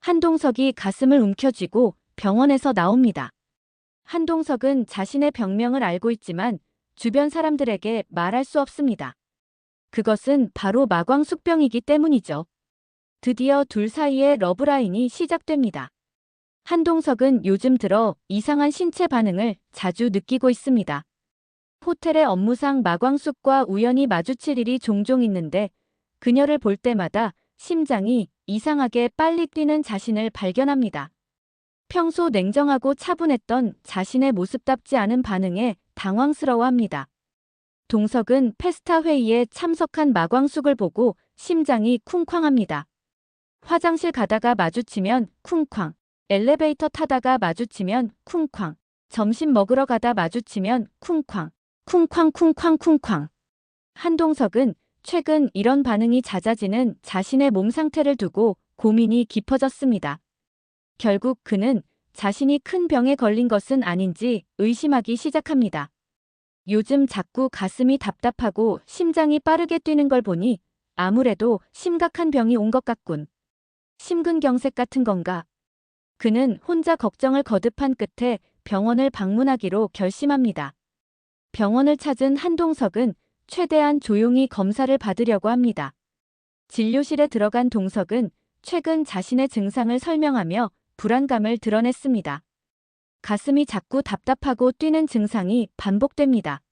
한동석이 가슴을 움켜쥐고 병원에서 나옵니다. 한동석은 자신의 병명을 알고 있지만 주변 사람들에게 말할 수 없습니다. 그것은 바로 마광숙병이기 때문이죠. 드디어 둘 사이의 러브라인이 시작됩니다. 한동석은 요즘 들어 이상한 신체 반응을 자주 느끼고 있습니다. 호텔의 업무상 마광숙과 우연히 마주칠 일이 종종 있는데 그녀를 볼 때마다 심장이 이상하게 빨리 뛰는 자신을 발견합니다. 평소 냉정하고 차분했던 자신의 모습답지 않은 반응에 당황스러워합니다. 동석은 페스타 회의에 참석한 마광숙을 보고 심장이 쿵쾅합니다. 화장실 가다가 마주치면 쿵쾅, 엘리베이터 타다가 마주치면 쿵쾅, 점심 먹으러 가다 마주치면 쿵쾅, 쿵쾅쿵쾅쿵쾅. 한동석은 최근 이런 반응이 잦아지는 자신의 몸 상태를 두고 고민이 깊어졌습니다. 결국 그는 자신이 큰 병에 걸린 것은 아닌지 의심하기 시작합니다. 요즘 자꾸 가슴이 답답하고 심장이 빠르게 뛰는 걸 보니 아무래도 심각한 병이 온 것 같군. 심근경색 같은 건가? 그는 혼자 걱정을 거듭한 끝에 병원을 방문하기로 결심합니다. 병원을 찾은 한동석은 최대한 조용히 검사를 받으려고 합니다. 진료실에 들어간 동석은 최근 자신의 증상을 설명하며 불안감을 드러냈습니다. 가슴이 자꾸 답답하고 뛰는 증상이 반복됩니다.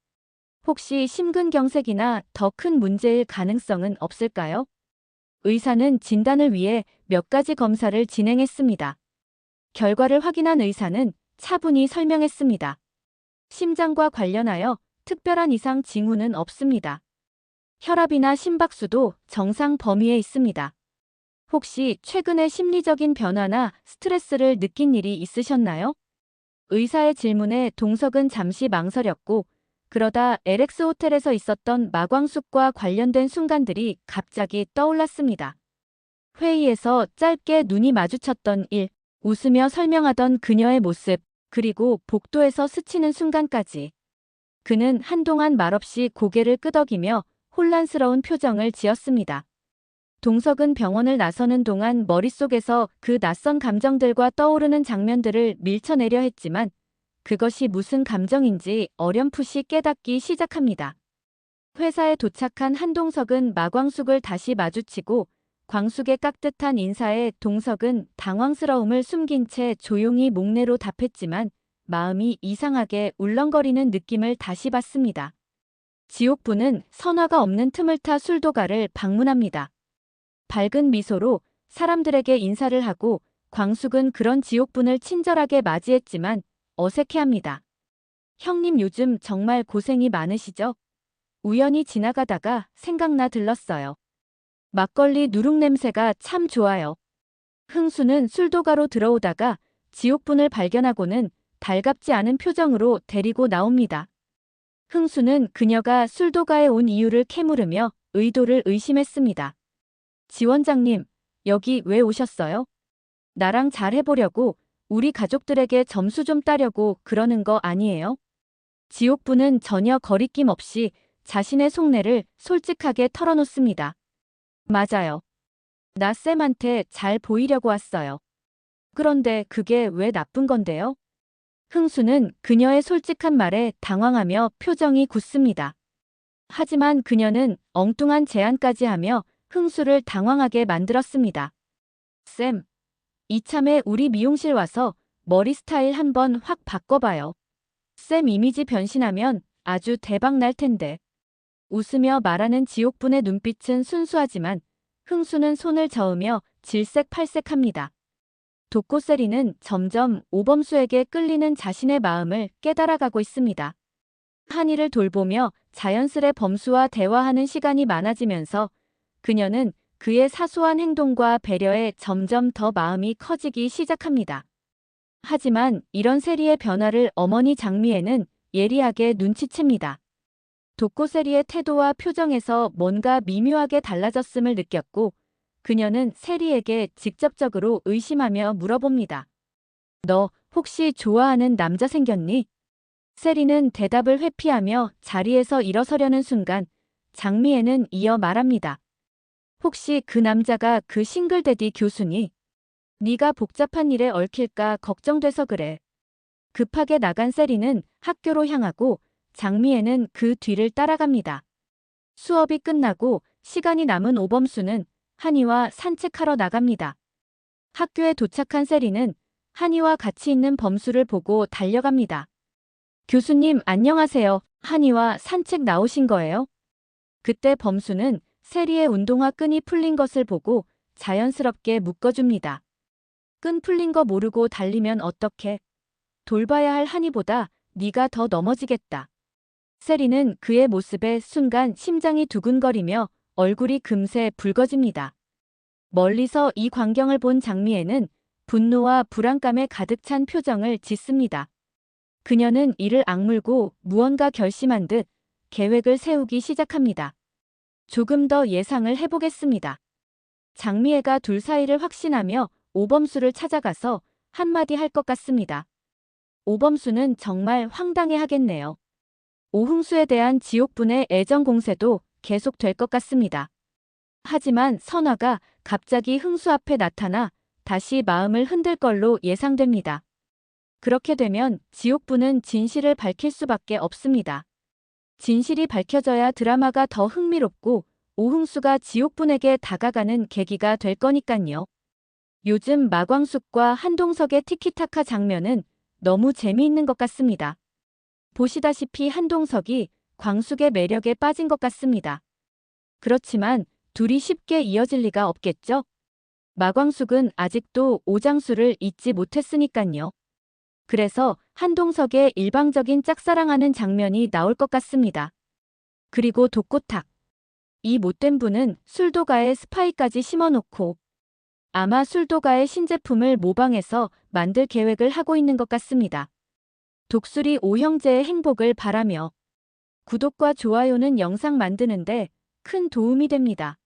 혹시 심근경색이나 더 큰 문제일 가능성은 없을까요? 의사는 진단을 위해 몇 가지 검사를 진행했습니다. 결과를 확인한 의사는 차분히 설명했습니다. 심장과 관련하여 특별한 이상 징후는 없습니다. 혈압이나 심박수도 정상 범위에 있습니다. 혹시 최근에 심리적인 변화나 스트레스를 느낀 일이 있으셨나요? 의사의 질문에 동석은 잠시 망설였고 그러다 LX 호텔에서 있었던 마광숙과 관련된 순간들이 갑자기 떠올랐습니다. 회의에서 짧게 눈이 마주쳤던 일, 웃으며 설명하던 그녀의 모습, 그리고 복도에서 스치는 순간까지. 그는 한동안 말없이 고개를 끄덕이며 혼란스러운 표정을 지었습니다. 동석은 병원을 나서는 동안 머릿속에서 그 낯선 감정들과 떠오르는 장면들을 밀쳐내려 했지만 그것이 무슨 감정인지 어렴풋이 깨닫기 시작합니다. 회사에 도착한 한동석은 마광숙을 다시 마주치고 광숙의 깍듯한 인사에 동석은 당황스러움을 숨긴 채 조용히 목례로 답했지만 마음이 이상하게 울렁거리는 느낌을 다시 받습니다. 지옥부는 선화가 없는 틈을 타 술도가를 방문합니다. 밝은 미소로 사람들에게 인사를 하고 광숙은 그런 지옥분을 친절하게 맞이했지만 어색해합니다. 형님 요즘 정말 고생이 많으시죠? 우연히 지나가다가 생각나 들렀어요. 막걸리 누룩냄새가 참 좋아요. 흥수는 술도가로 들어오다가 지옥분을 발견하고는 달갑지 않은 표정으로 데리고 나옵니다. 흥수는 그녀가 술도가에 온 이유를 캐물으며 의도를 의심했습니다. 지원장님, 여기 왜 오셨어요? 나랑 잘 해보려고 우리 가족들에게 점수 좀 따려고 그러는 거 아니에요? 지옥부는 전혀 거리낌 없이 자신의 속내를 솔직하게 털어놓습니다. 맞아요. 나 쌤한테 잘 보이려고 왔어요. 그런데 그게 왜 나쁜 건데요? 흥수는 그녀의 솔직한 말에 당황하며 표정이 굳습니다. 하지만 그녀는 엉뚱한 제안까지 하며 흥수를 당황하게 만들었습니다. 쌤, 이참에 우리 미용실 와서 머리 스타일 한번 확 바꿔봐요. 쌤 이미지 변신하면 아주 대박 날 텐데. 웃으며 말하는 지옥분의 눈빛은 순수하지만 흥수는 손을 저으며 질색팔색합니다. 독고세리는 점점 오범수에게 끌리는 자신의 마음을 깨달아가고 있습니다. 한이를 돌보며 자연스레 범수와 대화하는 시간이 많아지면서 그녀는 그의 사소한 행동과 배려에 점점 더 마음이 커지기 시작합니다. 하지만 이런 세리의 변화를 어머니 장미애는 예리하게 눈치챕니다. 독고세리의 태도와 표정에서 뭔가 미묘하게 달라졌음을 느꼈고 그녀는 세리에게 직접적으로 의심하며 물어봅니다. 너 혹시 좋아하는 남자 생겼니? 세리는 대답을 회피하며 자리에서 일어서려는 순간 장미애는 이어 말합니다. 혹시 그 남자가 그 싱글데디 교수니? 네가 복잡한 일에 얽힐까 걱정돼서 그래. 급하게 나간 세리는 학교로 향하고 장미애는 그 뒤를 따라갑니다. 수업이 끝나고 시간이 남은 오범수는 한이와 산책하러 나갑니다. 학교에 도착한 세리는 한이와 같이 있는 범수를 보고 달려갑니다. 교수님 안녕하세요. 한이와 산책 나오신 거예요? 그때 범수는 세리의 운동화 끈이 풀린 것을 보고 자연스럽게 묶어줍니다. 끈 풀린 거 모르고 달리면 어떡해? 돌봐야 할 한이보다 네가 더 넘어지겠다. 세리는 그의 모습에 순간 심장이 두근거리며 얼굴이 금세 붉어집니다. 멀리서 이 광경을 본 장미애는 분노와 불안감에 가득 찬 표정을 짓습니다. 그녀는 이를 악물고 무언가 결심한 듯 계획을 세우기 시작합니다. 조금 더 예상을 해보겠습니다. 장미애가 둘 사이를 확신하며 오범수를 찾아가서 한마디 할 것 같습니다. 오범수는 정말 황당해하겠네요. 오흥수에 대한 지옥분의 애정 공세도 계속될 것 같습니다. 하지만 선화가 갑자기 흥수 앞에 나타나 다시 마음을 흔들 걸로 예상됩니다. 그렇게 되면 지옥분은 진실을 밝힐 수밖에 없습니다. 진실이 밝혀져야 드라마가 더 흥미롭고 오흥수가 지옥분에게 다가가는 계기가 될 거니깐요. 요즘 마광숙과 한동석의 티키타카 장면은 너무 재미있는 것 같습니다. 보시다시피 한동석이 광숙의 매력에 빠진 것 같습니다. 그렇지만 둘이 쉽게 이어질 리가 없겠죠? 마광숙은 아직도 오장수를 잊지 못했으니깐요. 그래서 한동석의 일방적인 짝사랑하는 장면이 나올 것 같습니다. 그리고 독고탁. 이 못된 분은 술도가에 스파이까지 심어놓고 아마 술도가의 신제품을 모방해서 만들 계획을 하고 있는 것 같습니다. 독수리 오형제의 행복을 바라며 구독과 좋아요는 영상 만드는데 큰 도움이 됩니다.